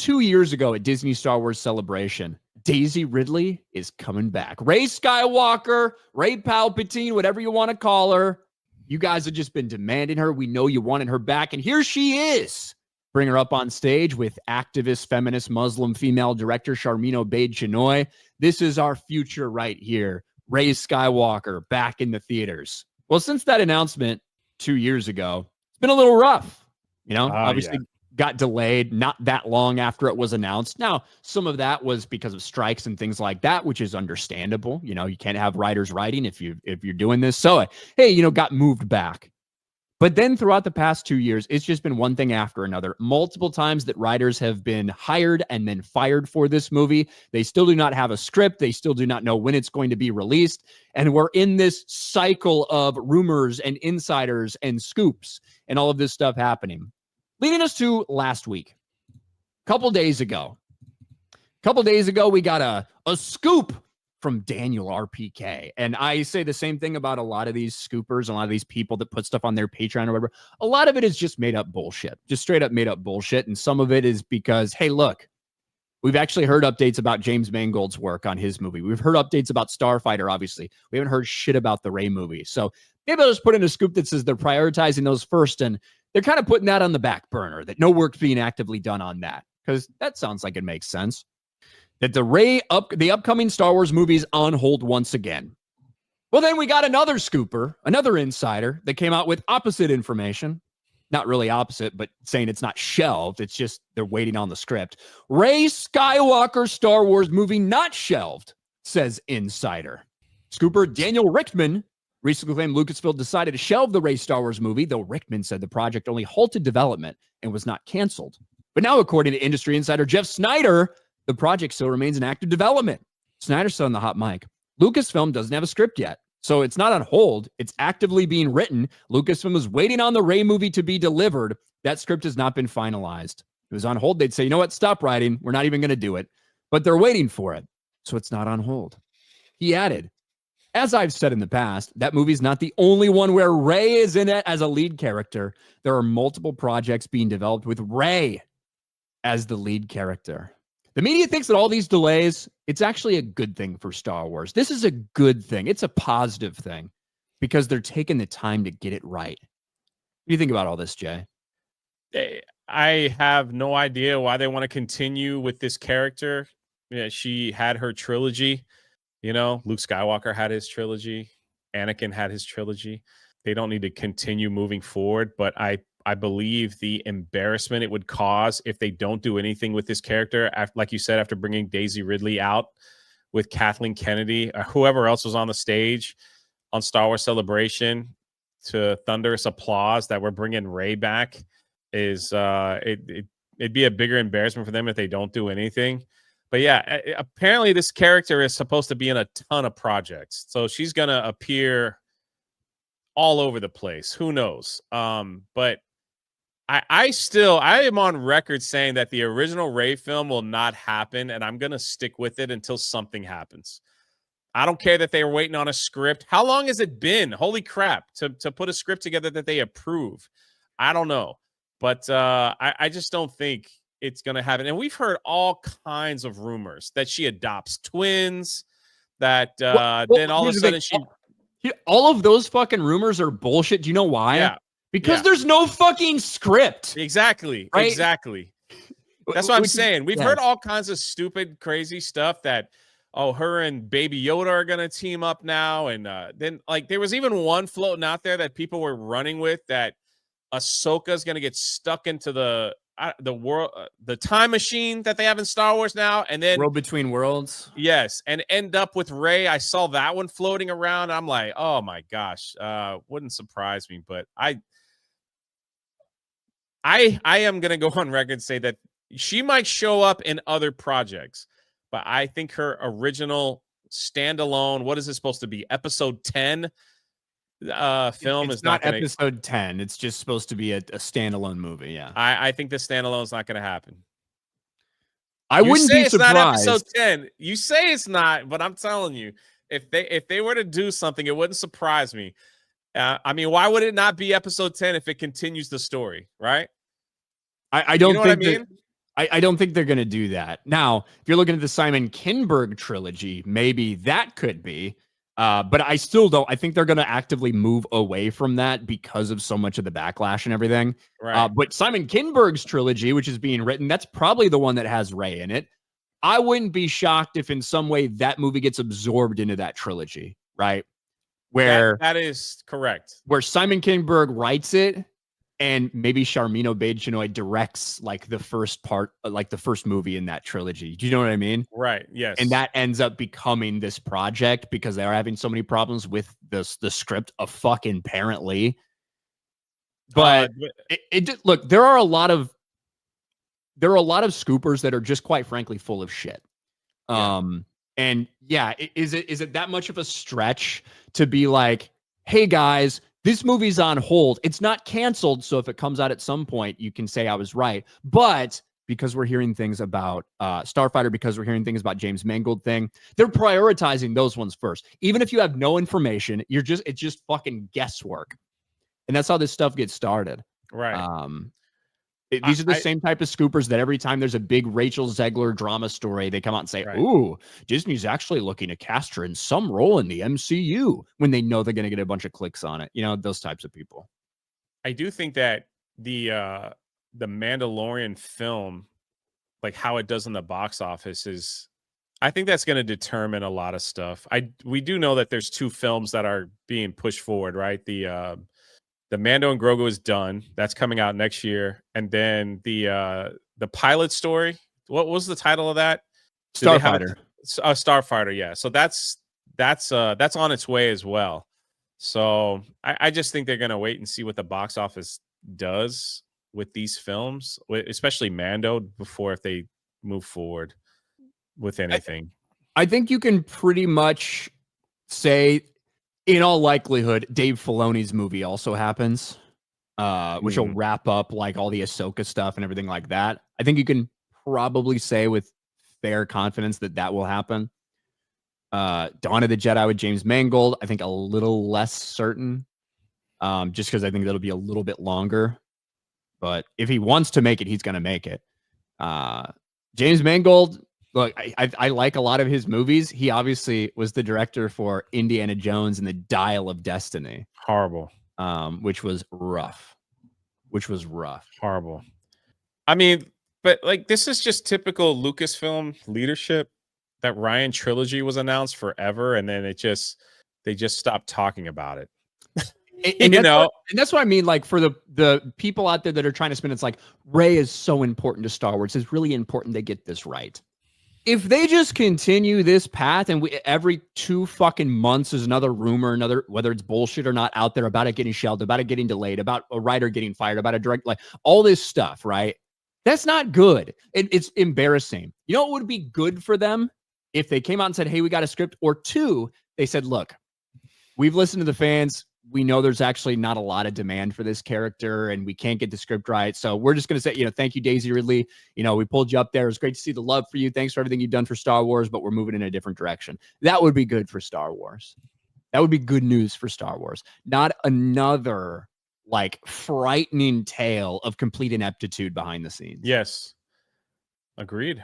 2 years ago at Disney Star Wars Celebration, Daisy Ridley is coming back. Rey Skywalker, Rey Palpatine, whatever you want to call her. You guys have just been demanding her. We know you wanted her back, and here she is. Bring her up on stage with activist, feminist, Muslim female director Sharmeen Obaid-Chinoy. This is our future right here. Rey Skywalker back in the theaters. Well, since that announcement 2 years ago, it's been a little rough. Obviously got delayed not that long after it was announced. Now, some of that was because of strikes and things like that, which is understandable. You can't have writers writing if you're doing this. So, hey, got moved back. But then throughout the past 2 years, it's just been one thing after another. Multiple times that writers have been hired and then fired for this movie. They still do not have a script. They still do not know when it's going to be released. And we're in this cycle of rumors and insiders and scoops and all of this stuff happening. Leading us to last week. A couple days ago, we got a scoop from Daniel RPK. And I say the same thing about a lot of these scoopers, a lot of these people that put stuff on their Patreon or whatever. A lot of it is just made up bullshit, just straight up made up bullshit. And some of it is because, hey, look, we've actually heard updates about James Mangold's work on his movie. We've heard updates about Starfighter, obviously. We haven't heard shit about the Rey movie. So maybe I'll just put in a scoop that says they're prioritizing those first, and they're kind of putting that on the back burner, that no work's being actively done on that, because that sounds like it makes sense. That the upcoming Star Wars movie's on hold once again. Well, then we got another scooper, another insider that came out with opposite information. Not really opposite, but saying it's not shelved. It's just they're waiting on the script. Rey Skywalker Star Wars movie not shelved, says insider. Scooper Daniel Richtman recently claimed Lucasfilm decided to shelve the Rey Star Wars movie, though Richtman said the project only halted development and was not canceled. But now, according to industry insider Jeff Snyder, the project still remains in active development. Snyder said on the hot mic, Lucasfilm doesn't have a script yet, so it's not on hold. It's actively being written. Lucasfilm is waiting on the Rey movie to be delivered. That script has not been finalized. If it was on hold, they'd say, you know what, stop writing. We're not even going to do it. But they're waiting for it, so it's not on hold. He added, as I've said in the past, that movie's not the only one where Rey is in it as a lead character. There are multiple projects being developed with Rey as the lead character. The media thinks that all these delays, it's actually a good thing for Star Wars. This is a good thing. It's a positive thing because they're taking the time to get it right. What do you think about all this, Jay? I have no idea why they want to continue with this character. Yeah, she had her trilogy. Luke Skywalker had his trilogy. Anakin had his trilogy. They don't need to continue moving forward, but I believe the embarrassment it would cause if they don't do anything with this character, like you said, after bringing Daisy Ridley out with Kathleen Kennedy or whoever else was on the stage on Star Wars Celebration to thunderous applause that we're bringing Rey back, is it'd be a bigger embarrassment for them if they don't do anything. But yeah, apparently this character is supposed to be in a ton of projects, so she's gonna appear all over the place. Who knows? But I am on record saying that the original Rey film will not happen, and I'm going to stick with it until something happens. I don't care that they were waiting on a script. How long has it been? Holy crap, to put a script together that they approve. I don't know. But I just don't think it's going to happen. And we've heard all kinds of rumors that she adopts twins, that then all of a sudden all of those fucking rumors are bullshit. Do you know why? Yeah. Because there's no fucking script. Exactly. Right? Exactly. That's what I'm saying. We've heard all kinds of stupid, crazy stuff that, her and Baby Yoda are going to team up now. And then, there was even one floating out there that people were running with, that Ahsoka's going to get stuck into the world, the time machine that they have in Star Wars now, and then World Between Worlds. Yes, and end up with Rey. I saw that one floating around. I'm like, oh my gosh, wouldn't surprise me. But I am gonna go on record and say that she might show up in other projects, but I think her original standalone, what is it supposed to be, episode 10 film, it's is not gonna, episode 10. It's just supposed to be a standalone movie. Yeah, I think the standalone is not going to happen. I wouldn't be surprised. It's not episode 10. You say it's not, but I'm telling you, if they were to do something, it wouldn't surprise me. I mean, why would it not be episode 10 if it continues the story, right? I don't think what I mean? I don't think they're going to do that. Now, if you're looking at the Simon Kinberg trilogy, maybe that could be. But I still don't. I think they're going to actively move away from that because of so much of the backlash and everything. Right. But Simon Kinberg's trilogy, which is being written, that's probably the one that has Rey in it. I wouldn't be shocked if in some way that movie gets absorbed into that trilogy, right? Where that is correct. Where Simon Kinberg writes it, and maybe Sharmeen Obaid-Chinoy directs like the first part, like the first movie in that trilogy. Do you know what I mean? Right. Yes. And that ends up becoming this project because they are having so many problems with the script of fucking apparently. But look, there are a lot of scoopers that are just quite frankly full of shit. Yeah. And yeah, is it that much of a stretch to be like, hey guys, this movie's on hold. It's not canceled, so if it comes out at some point, you can say I was right. But because we're hearing things about Starfighter, because we're hearing things about James Mangold thing, they're prioritizing those ones first. Even if you have no information, it's just fucking guesswork. And that's how this stuff gets started. Right. These are the same type of scoopers that every time there's a big Rachel Zegler drama story, they come out and say, right. ooh, Disney's actually looking to cast her in some role in the MCU when they know they're going to get a bunch of clicks on it. You know, those types of people. I do think that the Mandalorian film, like how it does in the box office is, I think that's going to determine a lot of stuff. We do know that there's 2 films that are being pushed forward, right? The Mando and Grogu is done. That's coming out next year. And then the pilot story. What was the title of that? Starfighter. Starfighter, yeah. So that's on its way as well. So I just think they're gonna wait and see what the box office does with these films, especially Mando, before if they move forward with anything. I think you can pretty much say, in all likelihood, Dave Filoni's movie also happens, which will wrap up like all the Ahsoka stuff and everything like that. I think you can probably say with fair confidence that will happen. Dawn of the Jedi with James Mangold, I think a little less certain, just because I think that'll be a little bit longer. But if he wants to make it, he's going to make it. James Mangold, look, I like a lot of his movies. He obviously was the director for Indiana Jones and the Dial of Destiny. Horrible. Which was rough. Horrible. I mean, but like this is just typical Lucasfilm leadership. That Ryan trilogy was announced forever, and then they just stopped talking about it. And that's what I mean. Like for the people out there that are trying to spin, it's like Rey is so important to Star Wars. It's really important they get this right. If they just continue this path and every 2 fucking months is another rumor, whether it's bullshit or not out there about it getting shelved, about it getting delayed, about a writer getting fired, about a direct, like all this stuff, right? That's not good. It's embarrassing. You know what would be good for them? If they came out and said, hey, we got a script, or 2, they said, look, we've listened to the fans. We know there's actually not a lot of demand for this character and we can't get the script right. So we're just going to say, thank you, Daisy Ridley. We pulled you up there. It was great to see the love for you. Thanks for everything you've done for Star Wars, but we're moving in a different direction. That would be good for Star Wars. That would be good news for Star Wars. Not another like frightening tale of complete ineptitude behind the scenes. Yes. Agreed.